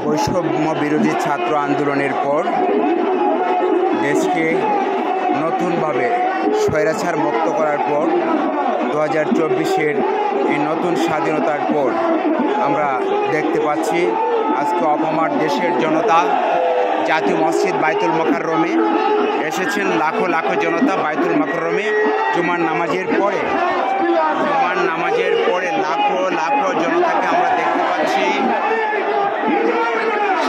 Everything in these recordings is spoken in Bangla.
বৈষম্য বিরোধী ছাত্র আন্দোলনের পর দেশকে নতুনভাবে স্বৈরাচার মুক্ত করার পর 2024-এর এই নতুন স্বাধীনতার পর আমরা দেখতে পাচ্ছি আজকে অপমার দেশের জনতা জাতীয় মসজিদ বাইতুল মোকাররমে এসেছেন। লাখো লাখো জনতা বাইতুল মোকাররমে জুমার নামাজের পরে লাখো লাখো জনতাকে আমরা দেখতে পাচ্ছি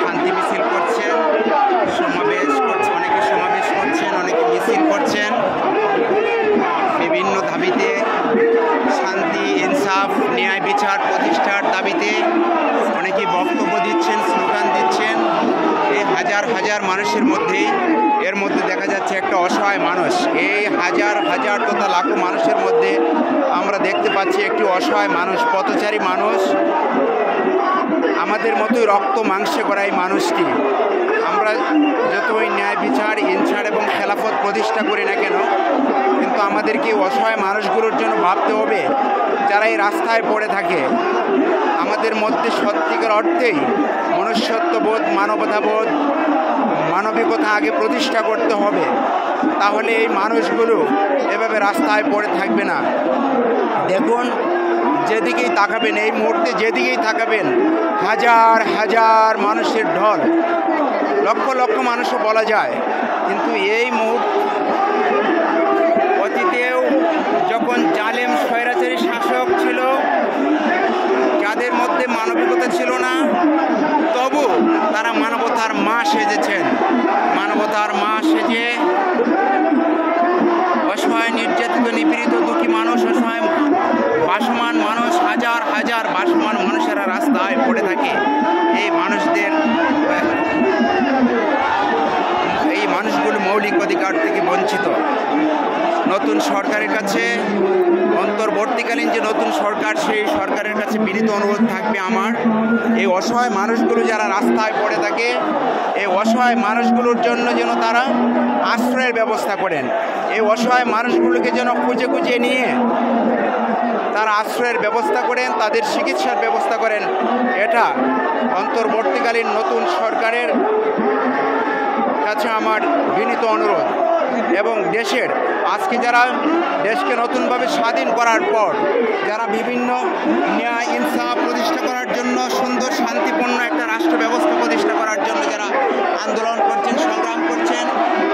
শান্তি মিছিল করছেন, সমাবেশ করছেন, অনেকে সমাবেশ করছেন, অনেকে মিছিল করছেন বিভিন্ন দাবিতে, শান্তি, ইনসাফ, ন্যায় বিচার প্রতিষ্ঠার দাবিতে অনেকেই বক্তব্য দিচ্ছেন, স্লোগান দিচ্ছেন। এই হাজার হাজার মানুষের মধ্যে দেখা যাচ্ছে একটা অসহায় মানুষ। এই হাজার হাজার তথা লাখো মানুষের মধ্যে আমরা দেখতে পাচ্ছি একটি অসহায় মানুষ, পথচারী মানুষ, আমাদের মতোই রক্ত মাংসে করা এই মানুষটি। আমরা যতই ন্যায় বিচার, ইনসাফ এবং খেলাফত প্রতিষ্ঠা করি না কেন, কিন্তু আমাদেরকে অসহায় মানুষগুলোর জন্য ভাবতে হবে যারা এই রাস্তায় পড়ে থাকে। আমাদের মধ্যে সত্যিকার অর্থেই মনুষ্যত্ববোধ, মানবতাবোধ, মানবিকতা আগে প্রতিষ্ঠা করতে হবে, তাহলে এই মানুষগুলো এভাবে রাস্তায় পড়ে থাকবে না। দেখুন, যেদিকেই তাকাবেন, এই মুহূর্তে যেদিকেই তাকাবেন হাজার হাজার মানুষের ঢল, লক্ষ লক্ষ মানুষও বলা যায়। কিন্তু এই মুহূর্তে অতীতেও যখন জালেম স্বৈরাচারী শাসক ছিল, যাদের মধ্যে মানবিকতা ছিল না, তবু তারা মানবতার মা সেজেছেন। মানবতার মা সেজে অসহায়, নির্যাতিত, নিপীড়িত, দুঃখী মানুষ, অসহায় ভাসমান মানুষ, হাজার হাজার ভাসমান মানুষেরা রাস্তায় পড়ে থাকে। এই মানুষগুলো মৌলিক অধিকার থেকে বঞ্চিত। নতুন সরকারের কাছে, অন্তর্বর্তীকালীন যে নতুন সরকার, সেই সরকারের কাছে বিনীত অনুরোধ থাকবে আমার, এই অসহায় মানুষগুলো যারা রাস্তায় পড়ে থাকে, এই অসহায় মানুষগুলোর জন্য যেন তারা আশ্রয়ের ব্যবস্থা করেন। এই অসহায় মানুষগুলোকে যেন খুঁজে খুঁজে নিয়ে তারা আশ্রয়ের ব্যবস্থা করেন, তাদের চিকিৎসার ব্যবস্থা করেন। এটা অন্তর্বর্তীকালীন নতুন সরকারের কাছে আমার বিনীত অনুরোধ। এবং আজকে যারা দেশকে নতুনভাবে স্বাধীন করার পর যারা বিভিন্ন ন্যায়, ইনসাফ প্রতিষ্ঠা করার জন্য, সুন্দর শান্তিপূর্ণ একটা রাষ্ট্র ব্যবস্থা প্রতিষ্ঠা করার জন্য যারা আন্দোলন করছেন, সংগ্রাম করছেন,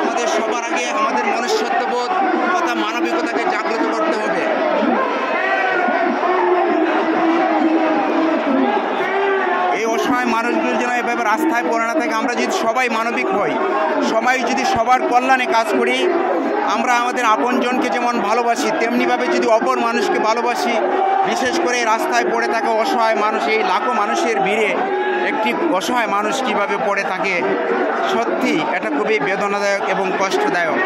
আমাদের সবার আগে আমাদের মনুষ্যত্ববোধ তথা মানবিকতাকে জাগ্রত করতে হবে। এই অসহায় মানুষগুলো যেন এভাবে রাস্তায় পড়ে না থাকে। আমরা যদি সবাই মানবিক হই, সবাই যদি সবার কল্যাণে কাজ করি, আমরা আমাদের আপনজনকে যেমন ভালোবাসি, তেমনিভাবে যদি অপর মানুষকে ভালোবাসি, বিশেষ করে রাস্তায় পড়ে থাকা অসহায় মানুষ, এই লাখো মানুষের ভিড়ে একটি অসহায় মানুষ কিভাবে পড়ে থাকে, সত্যি এটা খুবই বেদনাদায়ক এবং কষ্টদায়ক।